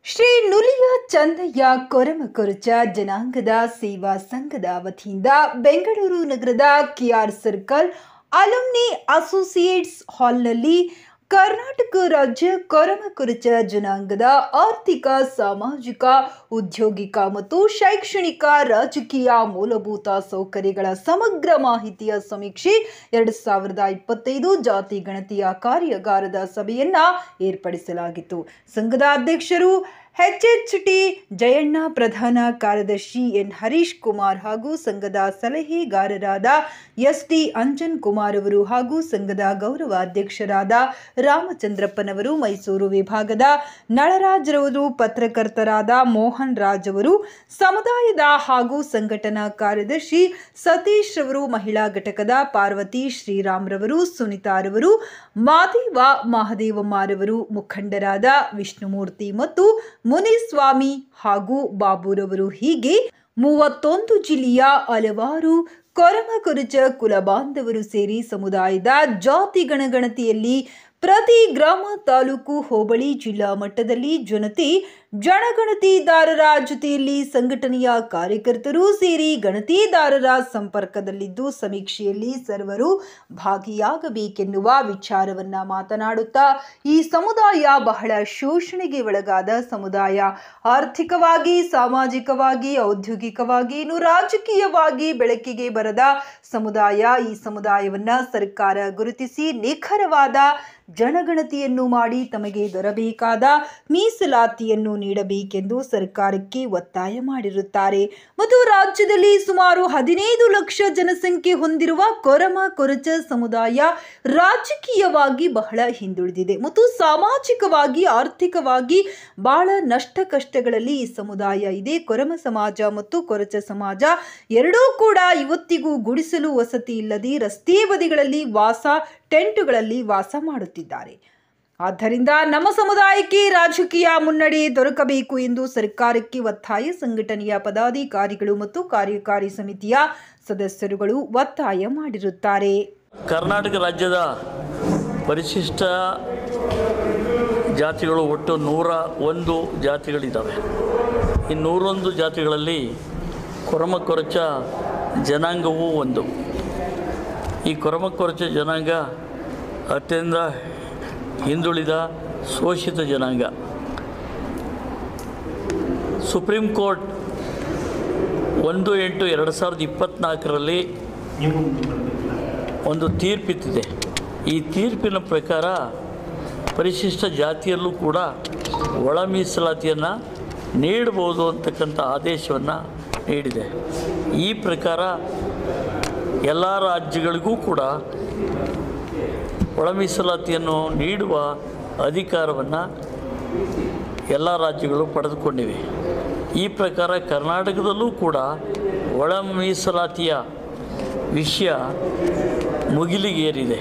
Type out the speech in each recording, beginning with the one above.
ಶ್ರೀ ನುಲಿಯ ಚಂದಯ್ಯ ಕೊರಮಕೊರಚ ಜನಾಂಗದ ಸೇವಾ ಸಂಘದ ವತಿಯಿಂದ ಬೆಂಗಳೂರು ನಗರದ ಕೆಆರ್ ಸರ್ಕಲ್ ಅಲುಮ್ನಿ ಅಸೋಸಿಯೇಟ್ಸ್ ಹಾಲ್ನಲ್ಲಿ ಕರ್ನಾಟಕ ರಾಜ್ಯ ಕೊರಮಕೊರಚ ಜನಾಂಗದ ಆರ್ಥಿಕ, ಸಾಮಾಜಿಕ, ಉದ್ಯೋಗಿಕ ಮತ್ತು ಶೈಕ್ಷಣಿಕ, ರಾಜಕೀಯ ಮೂಲಭೂತ ಸೌಕರ್ಯಗಳ ಸಮಗ್ರ ಮಾಹಿತಿಯ ಸಮೀಕ್ಷೆ 2025 ಜಾತಿ ಗಣತಿಯ ಕಾರ್ಯಾಗಾರದ ಸಭೆಯನ್ನ ಏರ್ಪಡಿಸಲಾಗಿತ್ತು. ಸಂಘದ ಅಧ್ಯಕ್ಷರು HHT ಜಯಣ್ಣ, ಪ್ರಧಾನ ಕಾರ್ಯದರ್ಶಿ ಎನ್ ಹರೀಶ್ ಕುಮಾರ್ ಹಾಗೂ ಸಂಘದ ಸಲಹೆಗಾರರಾದ SD ಅಂಜನ್ ಕುಮಾರ್ ಅವರು ಹಾಗೂ ಸಂಘದ ಗೌರವ ಅಧ್ಯಕ್ಷರಾದ ರಾಮಚಂದ್ರಪ್ಪನವರು, ಮೈಸೂರು ವಿಭಾಗದ ನಳರಾಜ್ರವರು, ಪತ್ರಕರ್ತರಾದ ಮೋಹನ್ ರಾಜ್ ಅವರು, ಸಮುದಾಯದ ಹಾಗೂ ಸಂಘಟನಾ ಕಾರ್ಯದರ್ಶಿ ಸತೀಶ್ ರವರು, ಮಹಿಳಾ ಘಟಕದ ಪಾರ್ವತಿ ಶ್ರೀರಾಮ್ ರವರು, ಸುನಿತಾ ರವರು, ಮಾದೇವ ಮಹದೇವಮ್ಮರವರು, ಮುಖಂಡರಾದ ವಿಷ್ಣುಮೂರ್ತಿ ಮತ್ತು ಮುನಿಸ್ವಾಮಿ ಹಾಗೂ ಬಾಬುರವರು, ಹೀಗೆ 31 ಜಿಲ್ಲೆಯ ಹಲವಾರು ಕೊರಮಕೊರಚ ಕುಲ ಬಾಂಧವರು ಸೇರಿ ಸಮುದಾಯದ ಜಾತಿ ಗಣಗಣತಿಯಲ್ಲಿ ಪ್ರತಿ ಗ್ರಾಮ, ತಾಲೂಕು, ಹೋಬಳಿ, ಜಿಲ್ಲಾ ಮಟ್ಟದಲ್ಲಿ ಜನಗಣತಿದಾರರ ಜೊತೆಯಲ್ಲಿ ಸಂಘಟನೆಯ ಕಾರ್ಯಕರ್ತರು ಸೇರಿ ಗಣತಿದಾರರ ಸಂಪರ್ಕದಲ್ಲಿದ್ದು ಸಮೀಕ್ಷೆಯಲ್ಲಿ ಸರ್ವರು ಭಾಗಿಯಾಗಬೇಕೆನ್ನುವ ವಿಚಾರವನ್ನ ಮಾತನಾಡುತ್ತಾ, ಈ ಸಮುದಾಯ ಬಹಳ ಶೋಷಣೆಗೆ ಒಳಗಾದ ಸಮುದಾಯ, ಆರ್ಥಿಕವಾಗಿ, ಸಾಮಾಜಿಕವಾಗಿ, ಔದ್ಯೋಗಿಕವಾಗಿ, ಇನ್ನು ರಾಜಕೀಯವಾಗಿ ಬೆಳಕಿಗೆ ಬರದ ಸಮುದಾಯ. ಈ ಸಮುದಾಯವನ್ನ ಸರ್ಕಾರ ಗುರುತಿಸಿ ನಿಖರವಾದ ಜನಗಣತಿಯನ್ನು ಮಾಡಿ ತಮಗೆ ದೊರಬೇಕಾದ ಮೀಸಲಾತಿಯನ್ನು ನೀಡಬೇಕೆಂದು ಸರ್ಕಾರಕ್ಕೆ ಒತ್ತಾಯ ಮಾಡಿರುತ್ತಾರೆ. ಮತ್ತು ರಾಜ್ಯದಲ್ಲಿ ಸುಮಾರು 15 ಲಕ್ಷ ಜನಸಂಖ್ಯೆ ಹೊಂದಿರುವ ಕೊರಮಕೊರಚ ಸಮುದಾಯ ರಾಜಕೀಯವಾಗಿ ಬಹಳ ಹಿಂದುಳಿದಿದೆ ಮತ್ತು ಸಾಮಾಜಿಕವಾಗಿ, ಆರ್ಥಿಕವಾಗಿ ಬಹಳ ನಷ್ಟ ಕಷ್ಟಗಳಲ್ಲಿ ಈ ಸಮುದಾಯ ಇದೆ. ಕೊರಮ ಸಮಾಜ ಮತ್ತು ಕೊರಚ ಸಮಾಜ ಎರಡೂ ಕೂಡ ಇವತ್ತಿಗೂ ಗುಡಿಸಲು ವಸತಿ ಇಲ್ಲದೆ ರಸ್ತೆ ಬದಿಗಳಲ್ಲಿ ಟೆಂಟುಗಳಲ್ಲಿ ವಾಸ ಮಾಡುತ್ತಿದ್ದಾರೆ. ಆದ್ದರಿಂದ ನಮ್ಮ ಸಮುದಾಯಕ್ಕೆ ರಾಜಕೀಯ ಮುನ್ನಡೆ ದೊರಕಬೇಕು ಎಂದು ಸರ್ಕಾರಕ್ಕೆ ಒತ್ತಾಯ ಸಂಘಟನೆಯ ಪದಾಧಿಕಾರಿಗಳು ಮತ್ತು ಕಾರ್ಯಕಾರಿ ಸಮಿತಿಯ ಸದಸ್ಯರುಗಳು ಒತ್ತಾಯ ಮಾಡಿರುತ್ತಾರೆ. ಕರ್ನಾಟಕ ರಾಜ್ಯದ ಪರಿಶಿಷ್ಟ ಜಾತಿಗಳು ಒಟ್ಟು 101 ಜಾತಿಗಳಿದ್ದಾವೆ. ಈ 101 ಜಾತಿಗಳಲ್ಲಿ ಕೊರಮಕೊರಚ ಜನಾಂಗವೂ ಒಂದು. ಈ ಕೊರಮಕೊರಚ ಜನಾಂಗ ಅತ್ಯಂತ ಹಿಂದುಳಿದ ಶೋಷಿತ ಜನಾಂಗ. ಸುಪ್ರೀಂ ಕೋರ್ಟ್ 1/8/2024ರಲ್ಲಿ ಒಂದು ತೀರ್ಪಿತ್ತಿದೆ. ಈ ತೀರ್ಪಿನ ಪ್ರಕಾರ ಪರಿಶಿಷ್ಟ ಜಾತಿಯಲ್ಲೂ ಕೂಡ ಒಳ ಮೀಸಲಾತಿಯನ್ನು ನೀಡಬಹುದು ಅಂತಕ್ಕಂಥ ಆದೇಶವನ್ನು ನೀಡಿದೆ. ಈ ಪ್ರಕಾರ ಎಲ್ಲ ರಾಜ್ಯಗಳಿಗೂ ಕೂಡ ಒಳ ಮೀಸಲಾತಿಯನ್ನು ನೀಡುವ ಅಧಿಕಾರವನ್ನು ಎಲ್ಲ ರಾಜ್ಯಗಳು ಪಡೆದುಕೊಂಡಿವೆ. ಈ ಪ್ರಕಾರ ಕರ್ನಾಟಕದಲ್ಲೂ ಕೂಡ ಒಳ ಮೀಸಲಾತಿಯ ವಿಷಯ ಮುಗಿಲಿಗೇರಿದೆ.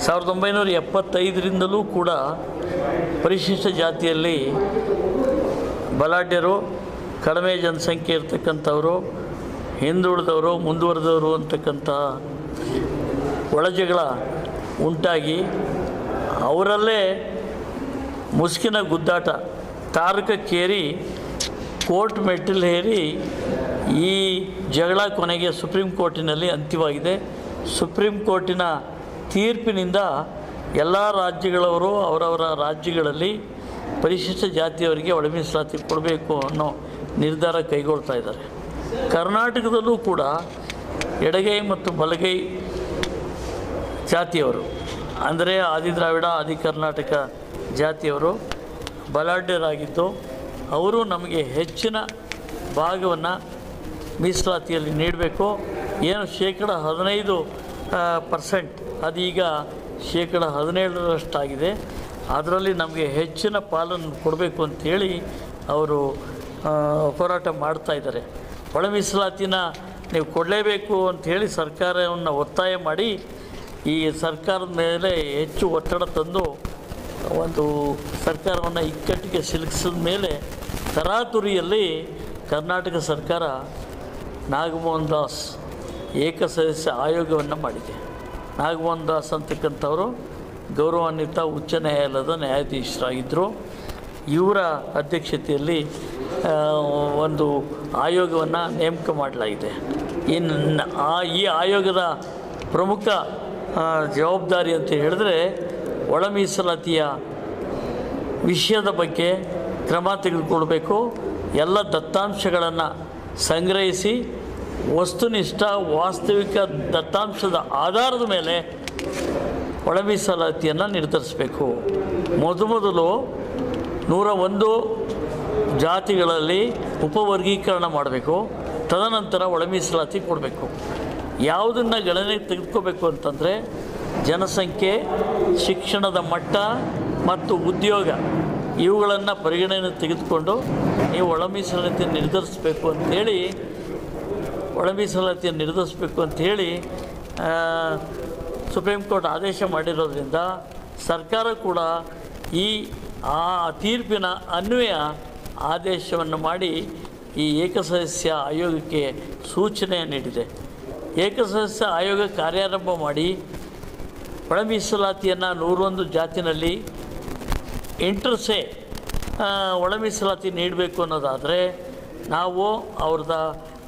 1975ರಿಂದಲೂ ಕೂಡ ಪರಿಶಿಷ್ಟ ಜಾತಿಯಲ್ಲಿ ಬಲಾಢ್ಯರು, ಕಡಿಮೆ ಜನಸಂಖ್ಯೆ ಇರ್ತಕ್ಕಂಥವರು, ಹಿಂದುಳಿದವರು, ಮುಂದುವರೆದವರು ಅಂತಕ್ಕಂಥ ಒಳಜಗಳ ಉಂಟಾಗಿ ಅವರಲ್ಲೇ ಮುಸುಕಿನ ಗುದ್ದಾಟ ತಾರಕಕ್ಕೇರಿ ಕೋರ್ಟ್ ಮೆಟ್ಟಿಲೇರಿ ಈ ಜಗಳ ಕೊನೆಗೆ ಸುಪ್ರೀಂ ಕೋರ್ಟಿನಲ್ಲಿ ಅಂತ್ಯವಾಗಿದೆ. ಸುಪ್ರೀಂ ಕೋರ್ಟಿನ ತೀರ್ಪಿನಿಂದ ಎಲ್ಲ ರಾಜ್ಯಗಳವರು ಅವರವರ ರಾಜ್ಯಗಳಲ್ಲಿ ಪರಿಶಿಷ್ಟ ಜಾತಿಯವರಿಗೆ ಒಳ ಮೀಸಲಾತಿ ಕೊಡಬೇಕು ಅನ್ನೋ ನಿರ್ಧಾರ ಕೈಗೊಳ್ತಾ ಇದ್ದಾರೆ. ಕರ್ನಾಟಕದಲ್ಲೂ ಕೂಡ ಎಡಗೈ ಮತ್ತು ಬಲಗೈ ಜಾತಿಯವರು, ಅಂದರೆ ಆದಿದ್ರಾವಿಡ, ಆದಿ ಕರ್ನಾಟಕ ಜಾತಿಯವರು ಬಲಾಢ್ಯರಾಗಿದ್ದು ಅವರು ನಮಗೆ ಹೆಚ್ಚಿನ ಭಾಗವನ್ನು ಮೀಸಲಾತಿಯಲ್ಲಿ ನೀಡಬೇಕು. ಏನು 15% ಅದೀಗ 17%ಆಗಿದೆ. ಅದರಲ್ಲಿ ನಮಗೆ ಹೆಚ್ಚಿನ ಪಾಲನ್ನು ಕೊಡಬೇಕು ಅಂಥೇಳಿ ಅವರು ಹೋರಾಟ ಮಾಡ್ತಾಯಿದ್ದಾರೆ. ಒಳ ಮೀಸಲಾತಿನ ನೀವು ಕೊಡಲೇಬೇಕು ಅಂಥೇಳಿ ಸರ್ಕಾರವನ್ನು ಒತ್ತಾಯ ಮಾಡಿ ಈ ಸರ್ಕಾರದ ಮೇಲೆ ಹೆಚ್ಚು ಒತ್ತಡ ತಂದು ಒಂದು ಸರ್ಕಾರವನ್ನು ಇಕ್ಕಟ್ಟಿಗೆ ಸಿಲುಕಿಸಿದ ಮೇಲೆ ತರಾತುರಿಯಲ್ಲಿ ಕರ್ನಾಟಕ ಸರ್ಕಾರ ನಾಗಮೋಹನ್ ದಾಸ್ ಏಕಸದಸ್ಯ ಆಯೋಗವನ್ನು ಮಾಡಿದೆ. ನಾಗಮೋಹನ್ ದಾಸ್ ಅಂತಕ್ಕಂಥವರು ಗೌರವಾನ್ವಿತ ಉಚ್ಚ ನ್ಯಾಯಾಲಯದ ನ್ಯಾಯಾಧೀಶರಾಗಿದ್ದರು. ಇವರ ಅಧ್ಯಕ್ಷತೆಯಲ್ಲಿ ಒಂದು ಆಯೋಗವನ್ನು ನೇಮಕ ಮಾಡಲಾಗಿದೆ. ಈ ಆಯೋಗದ ಪ್ರಮುಖ ಜವಾಬ್ದಾರಿ ಅಂತ ಹೇಳಿದ್ರೆ ಒಳ ಮೀಸಲಾತಿಯ ವಿಷಯದ ಬಗ್ಗೆ ಕ್ರಮ ತೆಗೆದುಕೊಳ್ಬೇಕು. ಎಲ್ಲ ದತ್ತಾಂಶಗಳನ್ನು ಸಂಗ್ರಹಿಸಿ ವಸ್ತುನಿಷ್ಠ ವಾಸ್ತವಿಕ ದತ್ತಾಂಶದ ಆಧಾರದ ಮೇಲೆ ಒಳ ಮೀಸಲಾತಿಯನ್ನು ನಿರ್ಧರಿಸಬೇಕು. ಮೊದಲು 101 ಜಾತಿಗಳಲ್ಲಿ ಉಪವರ್ಗೀಕರಣ ಮಾಡಬೇಕು. ತದನಂತರ ಒಳ ಮೀಸಲಾತಿ ಕೊಡಬೇಕು. ಯಾವುದನ್ನು ಗಣನೆಗೆ ತೆಗೆದುಕೋಬೇಕು ಅಂತಂದರೆ ಜನಸಂಖ್ಯೆ, ಶಿಕ್ಷಣದ ಮಟ್ಟ ಮತ್ತು ಉದ್ಯೋಗ ಇವುಗಳನ್ನು ಪರಿಗಣನೆ ತೆಗೆದುಕೊಂಡು ನೀವು ಒಳ ಮೀಸಲಾತಿಯನ್ನು ನಿರ್ಧರಿಸಬೇಕು ಅಂಥೇಳಿ ಸುಪ್ರೀಂ ಕೋರ್ಟ್ ಆದೇಶ ಮಾಡಿರೋದ್ರಿಂದ ಸರ್ಕಾರ ಕೂಡ ಆ ತೀರ್ಪಿನ ಅನ್ವಯ ಆದೇಶವನ್ನು ಮಾಡಿ ಈ ಏಕಸದಸ್ಯ ಆಯೋಗಕ್ಕೆ ಸೂಚನೆ ನೀಡಿದೆ. ಏಕಸದಸ್ಯ ಆಯೋಗ ಕಾರ್ಯಾರಂಭ ಮಾಡಿ ಒಳ ಮೀಸಲಾತಿಯನ್ನು 101 ಜಾತಿನಲ್ಲಿ ಇಂಟರ್ಸೆ ಒಳ ಮೀಸಲಾತಿ ನೀಡಬೇಕು ಅನ್ನೋದಾದರೆ ನಾವು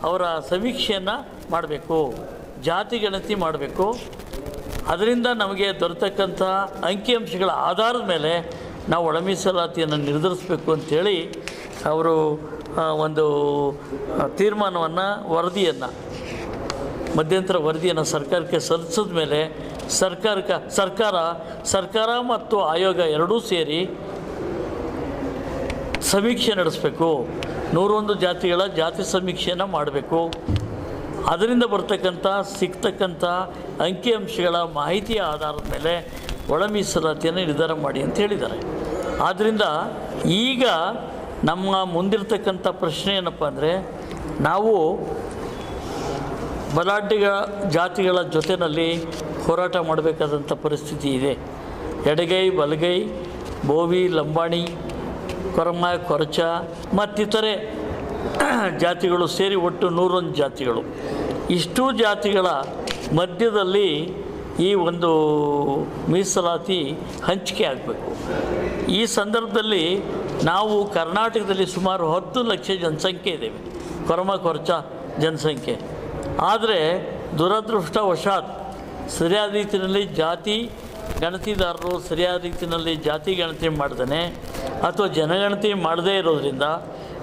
ಅವರ ಸಮೀಕ್ಷೆಯನ್ನು ಮಾಡಬೇಕು, ಜಾತಿ ಗಣತಿ ಮಾಡಬೇಕು. ಅದರಿಂದ ನಮಗೆ ದೊರೆತಕ್ಕಂಥ ಅಂಕಿಅಂಶಗಳ ಆಧಾರದ ಮೇಲೆ ನಾವು ಒಳ ಮೀಸಲಾತಿಯನ್ನು ನಿರ್ಧರಿಸಬೇಕು ಅಂಥೇಳಿ ಅವರು ಒಂದು ಮಧ್ಯಂತರ ವರದಿಯನ್ನು ಸರ್ಕಾರಕ್ಕೆ ಸಲ್ಲಿಸಿದ ಮೇಲೆ ಸರ್ಕಾರ ಮತ್ತು ಆಯೋಗ ಎರಡೂ ಸೇರಿ ಸಮೀಕ್ಷೆ ನಡೆಸಬೇಕು. 101 ಜಾತಿಗಳ ಜಾತಿ ಸಮೀಕ್ಷೆಯನ್ನು ಮಾಡಬೇಕು. ಅದರಿಂದ ಸಿಗ್ತಕ್ಕಂಥ ಅಂಕಿಅಂಶಗಳ ಮಾಹಿತಿಯ ಆಧಾರದ ಮೇಲೆ ಒಳ ಮೀಸಲಾತಿಯನ್ನು ನಿರ್ಧಾರ ಮಾಡಿ ಅಂತ ಹೇಳಿದ್ದಾರೆ. ಆದ್ದರಿಂದ ಈಗ ನಮ್ಮ ಮುಂದಿರ್ತಕ್ಕಂಥ ಪ್ರಶ್ನೆ ಏನಪ್ಪ ಅಂದರೆ, ನಾವು ಬಲಾಢ್ಯ ಜಾತಿಗಳ ಜೊತೆಯಲ್ಲಿ ಹೋರಾಟ ಮಾಡಬೇಕಾದಂಥ ಪರಿಸ್ಥಿತಿ ಇದೆ. ಎಡಗೈ, ಬಲಗೈ, ಬೋವಿ, ಲಂಬಾಣಿ, ಕೊರಮ, ಕೊರಚ ಮತ್ತಿತರೆ ಜಾತಿಗಳು ಸೇರಿ ಒಟ್ಟು 101 ಜಾತಿಗಳು. ಇಷ್ಟೂ ಜಾತಿಗಳ ಮಧ್ಯದಲ್ಲಿ ಈ ಒಂದು ಮೀಸಲಾತಿ ಹಂಚಿಕೆ ಆಗಬೇಕು. ಈ ಸಂದರ್ಭದಲ್ಲಿ ನಾವು ಕರ್ನಾಟಕದಲ್ಲಿ ಸುಮಾರು 10 ಲಕ್ಷ ಜನಸಂಖ್ಯೆ ಇದ್ದೇವೆ, ಕೊರಮ ಕೊರಚ ಜನಸಂಖ್ಯೆ. ಆದರೆ ದುರದೃಷ್ಟವಶಾತ್ ಸರಿಯಾದ ರೀತಿಯಲ್ಲಿ ಜಾತಿ ಗಣತಿದಾರರು ಸರಿಯಾದ ರೀತಿಯಲ್ಲಿ ಜಾತಿ ಗಣತಿ ಮಾಡ್ದೇ ಅಥವಾ ಜನಗಣತಿ ಮಾಡದೇ ಇರೋದರಿಂದ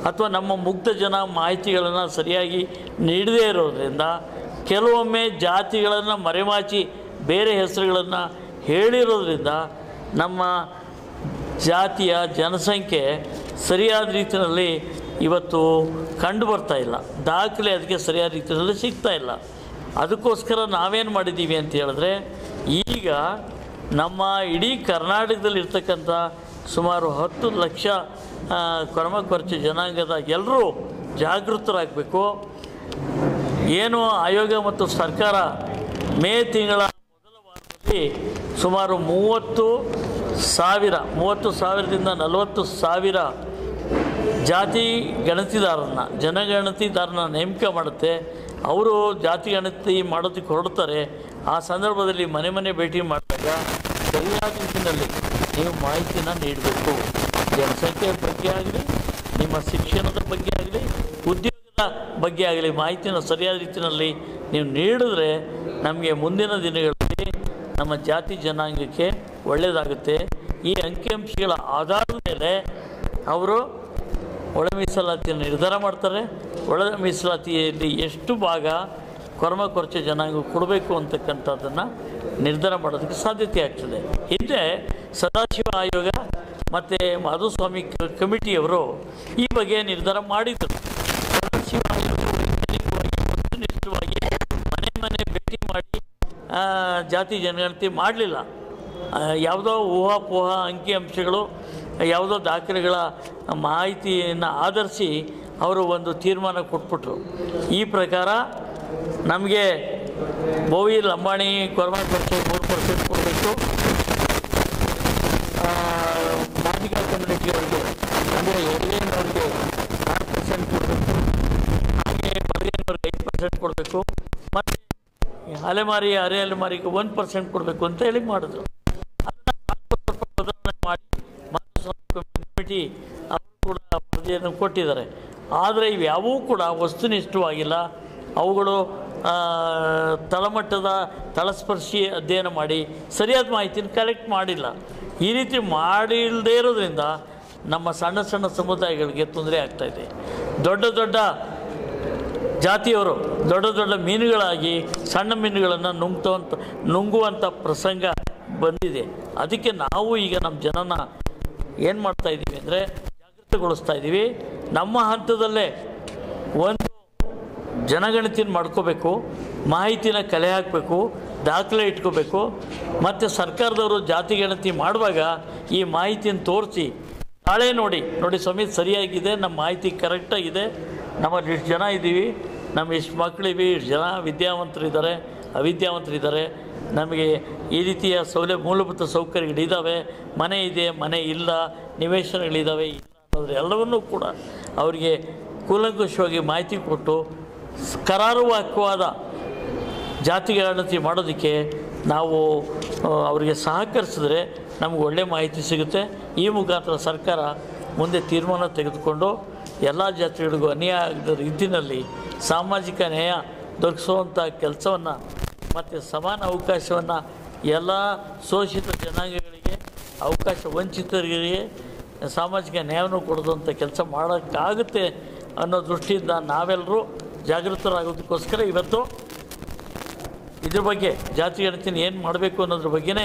ಅಥವಾ ನಮ್ಮ ಮುಗ್ಧ ಜನ ಮಾಹಿತಿಗಳನ್ನು ಸರಿಯಾಗಿ ನೀಡದೇ ಇರೋದರಿಂದ ಕೆಲವೊಮ್ಮೆ ಜಾತಿಗಳನ್ನು ಮರೆಮಾಚಿ ಬೇರೆ ಹೆಸರುಗಳನ್ನು ಹೇಳಿರೋದ್ರಿಂದ ನಮ್ಮ ಜಾತಿಯ ಜನಸಂಖ್ಯೆ ಸರಿಯಾದ ರೀತಿಯಲ್ಲಿ ಇವತ್ತು ಕಂಡು ಬರ್ತಾ ಇಲ್ಲ. ದಾಖಲೆ ಅದಕ್ಕೆ ಸರಿಯಾದ ರೀತಿಯಲ್ಲಿ ಸಿಗ್ತಾ ಇಲ್ಲ. ಅದಕ್ಕೋಸ್ಕರ ನಾವೇನು ಮಾಡಿದ್ದೀವಿ ಅಂತ ಹೇಳಿದ್ರೆ, ಈಗ ನಮ್ಮ ಇಡೀ ಕರ್ನಾಟಕದಲ್ಲಿರ್ತಕ್ಕಂಥ ಸುಮಾರು 10 ಲಕ್ಷ ಕೊರಮ ಕೊರಚ ಜನಾಂಗದ ಎಲ್ಲರೂ ಜಾಗೃತರಾಗಬೇಕು. ಏನು ಆಯೋಗ ಮತ್ತು ಸರ್ಕಾರ ಮೇ ತಿಂಗಳ ಮೊದಲ ವಾರದಲ್ಲಿ ಸುಮಾರು 30,000ದಿಂದ 40,000 ಜಾತಿ ಜನಗಣತಿದಾರನ ನೇಮಕ ಮಾಡುತ್ತೆ. ಅವರು ಜಾತಿ ಗಣತಿ ಮಾಡೋದಕ್ಕೆ ಹೊರಡ್ತಾರೆ. ಆ ಸಂದರ್ಭದಲ್ಲಿ ಮನೆ ಭೇಟಿ ಮಾಡಿದಾಗ ಸರಿಯಾದ ರೀತಿಯಲ್ಲಿ ನೀವು ಮಾಹಿತಿನ ನೀಡಬೇಕು. ಜನಸಂಖ್ಯೆಯ ಬಗ್ಗೆ ಆಗಲಿ, ನಿಮ್ಮ ಶಿಕ್ಷಣದ ಬಗ್ಗೆ ಆಗಲಿ, ಉದ್ಯೋಗದ ಬಗ್ಗೆ ಆಗಲಿ ಮಾಹಿತಿನ ಸರಿಯಾದ ರೀತಿಯಲ್ಲಿ ನೀವು ನೀಡಿದ್ರೆ ನಮಗೆ ಮುಂದಿನ ದಿನಗಳಲ್ಲಿ ನಮ್ಮ ಜಾತಿ ಜನಾಂಗಕ್ಕೆ ಒಳ್ಳೆಯದಾಗುತ್ತೆ. ಈ ಅಂಕಿಅಂಶಗಳ ಆಧಾರದ ಮೇಲೆ ಅವರು ಒಳ ಮೀಸಲಾತಿಯನ್ನು ನಿರ್ಧಾರ ಮಾಡ್ತಾರೆ. ಒಳ ಮೀಸಲಾತಿಯಲ್ಲಿ ಎಷ್ಟು ಭಾಗ ಕೊರಮ ಕೊರಚ ಜನಾಂಗ ಕೊಡಬೇಕು ಅಂತಕ್ಕಂಥದ್ದನ್ನು ನಿರ್ಧಾರ ಮಾಡೋದಕ್ಕೆ ಸಾಧ್ಯತೆ ಆಗ್ತದೆ. ಹಿಂದೆ ಸದಾಶಿವ ಆಯೋಗ ಮತ್ತು ಮಾಧುಸ್ವಾಮಿ ಕಮಿಟಿಯವರು ಈ ಬಗ್ಗೆ ನಿರ್ಧಾರ ಮಾಡಿದರು. ಸದಾಶಿವ ಆಯೋಗ ವೈಜ್ಞಾನಿಕವಾಗಿ ವಸ್ತುನಿಷ್ಠವಾಗಿ ಮನೆ ಭೇಟಿ ಮಾಡಿ ಜಾತಿ ಜನಗಣತಿ ಮಾಡಲಿಲ್ಲ. ಯಾವುದೋ ಊಹಾಪೋಹ ಅಂಕಿಅಂಶಗಳು, ಯಾವುದೋ ದಾಖಲೆಗಳ ಮಾಹಿತಿಯನ್ನು ಆಧರಿಸಿ ಅವರು ಒಂದು ತೀರ್ಮಾನ ಕೊಟ್ಬಿಟ್ರು. ಈ ಪ್ರಕಾರ ನಮಗೆ ಬೋವಿ, ಲಂಬಾಣಿ, ಕೊರಮ ಕೊರಚ 3% ಕೊಡಬೇಕು. ಮಾದಿಗ ಕಮ್ಯುನಿಟಿಯವರಿಗೆ ಅಂದರೆ ಎಡಗೈನವ್ರಿಗೆ 6% ಕೊಡಬೇಕು. ಹಾಗೆ ಬಲಗೈನವ್ರಿಗೆ 5% ಕೊಡಬೇಕು. ಮತ್ತು ಅಲೆಮಾರಿ, ಅಲೆಮಾರಿಗೆ 1% ಕೊಡಬೇಕು ಅಂತ ಹೇಳಿ ಮಾಡಿದ್ರು. ಅದನ್ನು ಸ್ವಲ್ಪ ಬದಲಾವಣೆ ಮಾಡಿ ಮಾಧುಸ್ವಾಮಿ ಕಮಿಟಿ ಅವರು ಕೂಡ ವರದಿಯನ್ನು ಕೊಟ್ಟಿದ್ದಾರೆ. ಆದರೆ ಇವ್ಯಾವೂ ಕೂಡ ವಸ್ತುನಿಷ್ಠವಾಗಿಲ್ಲ. ಅವುಗಳು ತಳಮಟ್ಟದ ತಳಸ್ಪರ್ಶಿ ಅಧ್ಯಯನ ಮಾಡಿ ಸರಿಯಾದ ಮಾಹಿತಿನ ಕಲೆಕ್ಟ್ ಮಾಡಿಲ್ಲ. ಈ ರೀತಿ ಮಾಡಿಲ್ಲದೇ ಇರೋದ್ರಿಂದ ನಮ್ಮ ಸಣ್ಣ ಸಣ್ಣ ಸಮುದಾಯಗಳಿಗೆ ತೊಂದರೆ ಆಗ್ತಾಯಿದೆ. ದೊಡ್ಡ ದೊಡ್ಡ ಜಾತಿಯವರು ದೊಡ್ಡ ದೊಡ್ಡ ಮೀನುಗಳಾಗಿ ಸಣ್ಣ ಮೀನುಗಳನ್ನು ನುಂಗುವಂಥ ಪ್ರಸಂಗ ಬಂದಿದೆ. ಅದಕ್ಕೆ ನಾವು ಈಗ ನಮ್ಮ ಜನನ ಏನು ಮಾಡ್ತಾಯಿದ್ದೀವಿ ಅಂದರೆ ಜಾಗೃತಗೊಳಿಸ್ತಾ ಇದ್ದೀವಿ. ನಮ್ಮ ಹಂತದಲ್ಲೇ ಒಂದು ಜನಗಣತಿನ ಮಾಡ್ಕೋಬೇಕು, ಮಾಹಿತಿನ ಕಲೆ ಹಾಕಬೇಕು, ದಾಖಲೆ ಇಟ್ಕೋಬೇಕು. ಮತ್ತು ಸರ್ಕಾರದವರು ಜಾತಿ ಗಣತಿ ಮಾಡುವಾಗ ಈ ಮಾಹಿತಿಯನ್ನು ತೋರಿಸಿ ತಾಳೆ ನೋಡಿ ಸಮೇತ ಸರಿಯಾಗಿದೆ, ನಮ್ಮ ಮಾಹಿತಿ ಕರೆಕ್ಟಾಗಿದೆ, ನಮ್ಮಲ್ಲಿ ಇಷ್ಟು ಜನ ಇದ್ದೀವಿ, ನಮ್ಮ ಇಷ್ಟು ಮಕ್ಕಳಿವಿ, ಇಷ್ಟು ಜನ ವಿದ್ಯಾವಂತರಿದ್ದಾರೆ, ಅವಿದ್ಯಾವಂತರಿದ್ದಾರೆ, ನಮಗೆ ಈ ರೀತಿಯ ಮೂಲಭೂತ ಸೌಕರ್ಯಗಳಿದ್ದಾವೆ, ಮನೆ ಇದೆ, ಮನೆ ಇಲ್ಲ, ನಿವೇಶನಗಳಿದ್ದಾವೆ ಇಲ್ಲ ಅನ್ನೋದ್ರ ಎಲ್ಲವನ್ನೂ ಕೂಡ ಅವರಿಗೆ ಕೂಲಂಕುಷವಾಗಿ ಮಾಹಿತಿ ಕೊಟ್ಟು ಕರಾರುವಾಕ್ಯವಾದ ಜಾತಿ ಗಣತಿ ಮಾಡೋದಕ್ಕೆ ನಾವು ಅವರಿಗೆ ಸಹಕರಿಸಿದ್ರೆ ನಮಗೆ ಒಳ್ಳೆಯ ಮಾಹಿತಿ ಸಿಗುತ್ತೆ. ಈ ಮುಖಾಂತರ ಸರ್ಕಾರ ಮುಂದೆ ತೀರ್ಮಾನ ತೆಗೆದುಕೊಂಡು ಎಲ್ಲ ಜಾತಿಗಳಿಗೂ ಅನ್ಯಾಯ ಆಗದ ರೀತಿಯಲ್ಲಿ ಸಾಮಾಜಿಕ ನ್ಯಾಯ ದೊರಕಿಸುವಂಥ ಕೆಲಸವನ್ನು ಮತ್ತು ಸಮಾನ ಅವಕಾಶವನ್ನು ಎಲ್ಲ ಶೋಷಿತ ಜನಾಂಗಗಳಿಗೆ, ಅವಕಾಶ ವಂಚಿತರಿಗೆ ಸಾಮಾಜಿಕ ನ್ಯಾಯವನ್ನು ಕೊಡೋದಂಥ ಕೆಲಸ ಮಾಡೋಕ್ಕಾಗುತ್ತೆ ಅನ್ನೋ ದೃಷ್ಟಿಯಿಂದ ನಾವೆಲ್ಲರೂ ಜಾಗೃತರಾಗೋದಕ್ಕೋಸ್ಕರ ಇವತ್ತು ಇದ್ರ ಬಗ್ಗೆ ಜಾತಿ ಗಣತಿನ ಏನು ಮಾಡಬೇಕು ಅನ್ನೋದ್ರ ಬಗ್ಗೆನೇ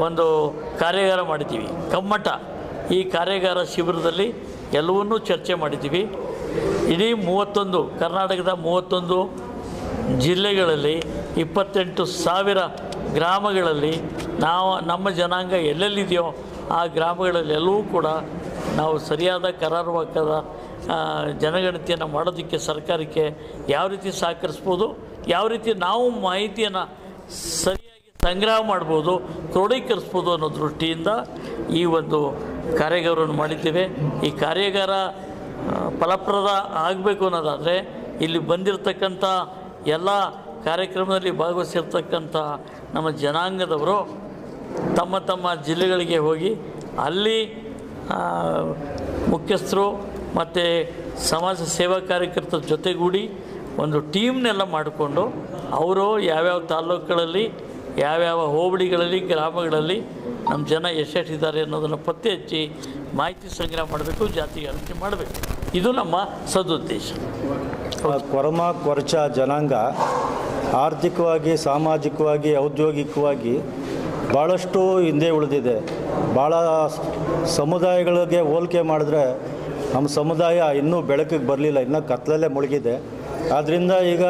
ಒಂದು ಕಾರ್ಯಾಗಾರ ಮಾಡಿದ್ದೀವಿ. ಕಮ್ಮಟ ಈ ಕಾರ್ಯಾಗಾರ ಶಿಬಿರದಲ್ಲಿ ಎಲ್ಲವನ್ನೂ ಚರ್ಚೆ ಮಾಡಿದ್ದೀವಿ. ಇಡೀ 31 ಕರ್ನಾಟಕದ 31 ಜಿಲ್ಲೆಗಳಲ್ಲಿ 28,000 ಗ್ರಾಮಗಳಲ್ಲಿ ನಮ್ಮ ಜನಾಂಗ ಎಲ್ಲೆಲ್ಲಿದೆಯೋ ಆ ಗ್ರಾಮಗಳಲ್ಲೆಲ್ಲವೂ ಕೂಡ ನಾವು ಸರಿಯಾದ ಕರಾರುವಾಕ್ಯದ ಜನಗಣತಿಯನ್ನು ಮಾಡೋದಕ್ಕೆ ಸರ್ಕಾರಕ್ಕೆ ಯಾವ ರೀತಿ ಸಹಕರಿಸ್ಬೋದು, ಯಾವ ರೀತಿ ನಾವು ಮಾಹಿತಿಯನ್ನು ಸರಿಯಾಗಿ ಸಂಗ್ರಹ ಮಾಡ್ಬೋದು, ಕ್ರೋಢೀಕರಿಸ್ಬೋದು ಅನ್ನೋ ದೃಷ್ಟಿಯಿಂದ ಈ ಒಂದು ಕಾರ್ಯಾಗಾರವನ್ನು ಮಾಡಿದ್ದೇವೆ. ಈ ಕಾರ್ಯಾಗಾರ ಫಲಪ್ರದ ಆಗಬೇಕು ಅನ್ನೋದಾದರೆ ಇಲ್ಲಿ ಬಂದಿರತಕ್ಕಂಥ ಎಲ್ಲ ಕಾರ್ಯಕ್ರಮದಲ್ಲಿ ಭಾಗವಹಿಸಿರ್ತಕ್ಕಂಥ ನಮ್ಮ ಜನಾಂಗದವರು ತಮ್ಮ ತಮ್ಮ ಜಿಲ್ಲೆಗಳಿಗೆ ಹೋಗಿ ಅಲ್ಲಿ ಮುಖ್ಯಸ್ಥರು ಮತ್ತು ಸಮಾಜ ಸೇವಾ ಕಾರ್ಯಕರ್ತರ ಜೊತೆಗೂಡಿ ಒಂದು ಟೀಮ್ನೆಲ್ಲ ಮಾಡಿಕೊಂಡು ಅವರು ಯಾವ್ಯಾವ ತಾಲ್ಲೂಕುಗಳಲ್ಲಿ ಯಾವ್ಯಾವ ಹೋಬಳಿಗಳಲ್ಲಿ ಗ್ರಾಮಗಳಲ್ಲಿ ನಮ್ಮ ಜನ ಎಷ್ಟೆಷ್ಟಿದ್ದಾರೆ ಅನ್ನೋದನ್ನು ಪತ್ತೆ ಹಚ್ಚಿ ಮಾಹಿತಿ ಸಂಗ್ರಹ ಮಾಡಬೇಕು, ಜಾತಿ ಗಣತಿ ಮಾಡಬೇಕು. ಇದು ನಮ್ಮ ಸದುದ್ದೇಶ. ಕೊರಮ ಕೊರಚ ಜನಾಂಗ ಆರ್ಥಿಕವಾಗಿ, ಸಾಮಾಜಿಕವಾಗಿ, ಔದ್ಯೋಗಿಕವಾಗಿ ಭಾಳಷ್ಟು ಹಿಂದೆ ಉಳಿದಿದೆ. ಭಾಳ ಸಮುದಾಯಗಳಿಗೆ ಹೋಲಿಕೆ ಮಾಡಿದ್ರೆ ನಮ್ಮ ಸಮುದಾಯ ಇನ್ನೂ ಬೆಳಕಿಗೆ ಬರಲಿಲ್ಲ, ಇನ್ನೂ ಕತ್ತಲಲ್ಲೇ ಮುಳುಗಿದೆ. ಆದ್ದರಿಂದ ಈಗ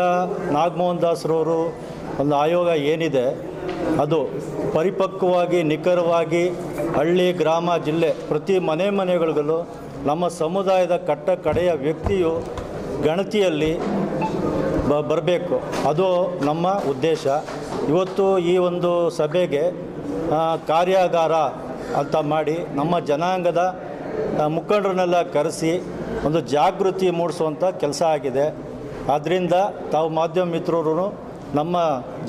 ನಾಗಮೋಹನ್ ದಾಸರವರು ಒಂದು ಆಯೋಗ ಏನಿದೆ ಅದು ಪರಿಪಕ್ವವಾಗಿ, ನಿಖರವಾಗಿ ಹಳ್ಳಿ, ಗ್ರಾಮ, ಜಿಲ್ಲೆ ಪ್ರತಿ ಮನೆಗಳಿಗೂ ನಮ್ಮ ಸಮುದಾಯದ ಕಡೆಯ ವ್ಯಕ್ತಿಯು ಗಣತಿಯಲ್ಲಿ ಬರಬೇಕು. ಅದು ನಮ್ಮ ಉದ್ದೇಶ. ಇವತ್ತು ಈ ಒಂದು ಸಭೆಗೆ ಕಾರ್ಯಾಗಾರ ಅಂತ ಮಾಡಿ ನಮ್ಮ ಜನಾಂಗದ ಮುಖಂಡರನ್ನೆಲ್ಲ ಕರೆಸಿ ಒಂದು ಜಾಗೃತಿ ಮೂಡಿಸುವಂಥ ಕೆಲಸ ಆಗಿದೆ. ಆದ್ದರಿಂದ ತಾವು ಮಾಧ್ಯಮ ಮಿತ್ರರು ನಮ್ಮ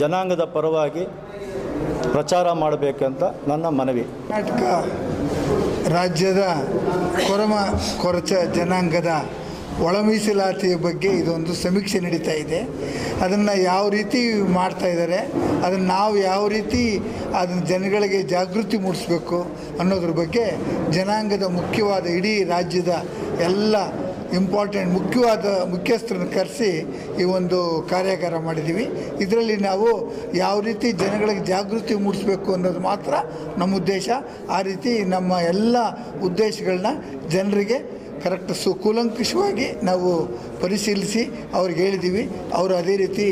ಜನಾಂಗದ ಪರವಾಗಿ ಪ್ರಚಾರ ಮಾಡಬೇಕಂತ ನನ್ನ ಮನವಿ. ಕರ್ನಾಟಕ ರಾಜ್ಯದ ಕೊರಮ ಕೊರಚ ಜನಾಂಗದ ಒಳ ಮೀಸಲಾತಿಯ ಬಗ್ಗೆ ಇದೊಂದು ಸಮೀಕ್ಷೆ ನಡೀತಾ ಇದೆ. ಅದನ್ನು ಯಾವ ರೀತಿ ಮಾಡ್ತಾ ಇದ್ದಾರೆ, ಅದನ್ನು ನಾವು ಯಾವ ರೀತಿ ಅದನ್ನು ಜನಗಳಿಗೆ ಜಾಗೃತಿ ಮೂಡಿಸ್ಬೇಕು ಅನ್ನೋದ್ರ ಬಗ್ಗೆ ಜನಾಂಗದ ಮುಖ್ಯವಾದ ಇಡೀ ರಾಜ್ಯದ ಎಲ್ಲ ಮುಖ್ಯವಾದ ಮುಖ್ಯಸ್ಥರನ್ನು ಕರೆಸಿ ಈ ಒಂದು ಕಾರ್ಯಾಗಾರ ಮಾಡಿದ್ದೀವಿ. ಇದರಲ್ಲಿ ನಾವು ಯಾವ ರೀತಿ ಜನಗಳಿಗೆ ಜಾಗೃತಿ ಮೂಡಿಸ್ಬೇಕು ಅನ್ನೋದು ಮಾತ್ರ ನಮ್ಮ ಉದ್ದೇಶ. ಆ ರೀತಿ ನಮ್ಮ ಎಲ್ಲ ಉದ್ದೇಶಗಳನ್ನ ಜನರಿಗೆ ಕರೆಕ್ಟ್ ಕೂಲಂಕುಷವಾಗಿ ನಾವು ಪರಿಶೀಲಿಸಿ ಅವ್ರಿಗೆ ಹೇಳಿದ್ದೀವಿ. ಅವರು ಅದೇ ರೀತಿ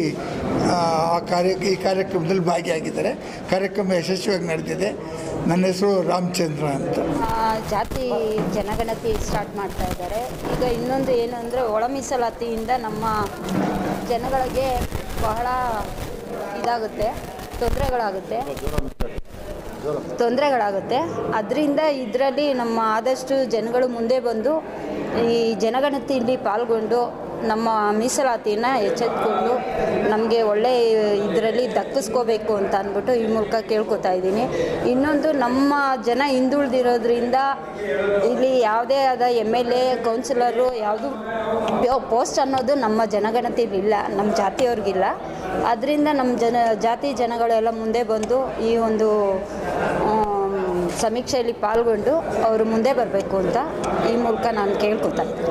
ಈ ಕಾರ್ಯಕ್ರಮದಲ್ಲಿ ಭಾಗಿಯಾಗಿದ್ದಾರೆ. ಕಾರ್ಯಕ್ರಮ ಯಶಸ್ವಿಯಾಗಿ ನಡೆದಿದೆ. ನನ್ನ ಹೆಸರು ರಾಮಚಂದ್ರ ಅಂತ. ಜಾತಿ ಜನಗಣತಿ ಸ್ಟಾರ್ಟ್ ಮಾಡ್ತಾ ಇದ್ದಾರೆ. ಈಗ ಇನ್ನೊಂದು ಏನು ಅಂದರೆ ಒಳ ಮೀಸಲಾತಿಯಿಂದ ನಮ್ಮ ಜನಗಳಿಗೆ ಬಹಳ ಇದಾಗುತ್ತೆ, ತೊಂದರೆಗಳಾಗುತ್ತೆ. ಅದರಿಂದ ಇದರಲ್ಲಿ ನಮ್ಮ ಆದಷ್ಟು ಜನಗಳು ಮುಂದೆ ಬಂದು ಈ ಜನಗಣತಿಯಲ್ಲಿ ಪಾಲ್ಗೊಂಡು ನಮ್ಮ ಮೀಸಲಾತಿನ ಎಚ್ಚೆತ್ಕೊಂಡು ನಮಗೆ ಒಳ್ಳೆ ಇದರಲ್ಲಿ ದಕ್ಕಿಸ್ಕೋಬೇಕು ಅಂತ ಅಂದ್ಬಿಟ್ಟು ಈ ಮೂಲಕ ಕೇಳ್ಕೊತಾ ಇದ್ದೀನಿ. ಇನ್ನೊಂದು, ನಮ್ಮ ಜನ ಹಿಂದುಳಿದಿರೋದ್ರಿಂದ ಇಲ್ಲಿ ಯಾವುದೇ ಆದ MLA ಕೌನ್ಸಿಲರು ಯಾವುದು ಪೋಸ್ಟ್ ಅನ್ನೋದು ನಮ್ಮ ಜನಗಣತಿಲಿಲ್ಲ, ನಮ್ಮ ಜಾತಿಯವ್ರಿಗಿಲ್ಲ. ಅದರಿಂದ ನಮ್ಮ ಜಾತಿ ಜನಗಳೆಲ್ಲ ಮುಂದೆ ಬಂದು ಈ ಒಂದು ಸಮೀಕ್ಷೆಯಲ್ಲಿ ಪಾಲ್ಗೊಂಡು ಅವರು ಮುಂದೆ ಬರಬೇಕು ಅಂತ ಈ ಮೂಲಕ ನಾನು ಕೇಳ್ಕೊತಾ ಇದ್ದೀನಿ.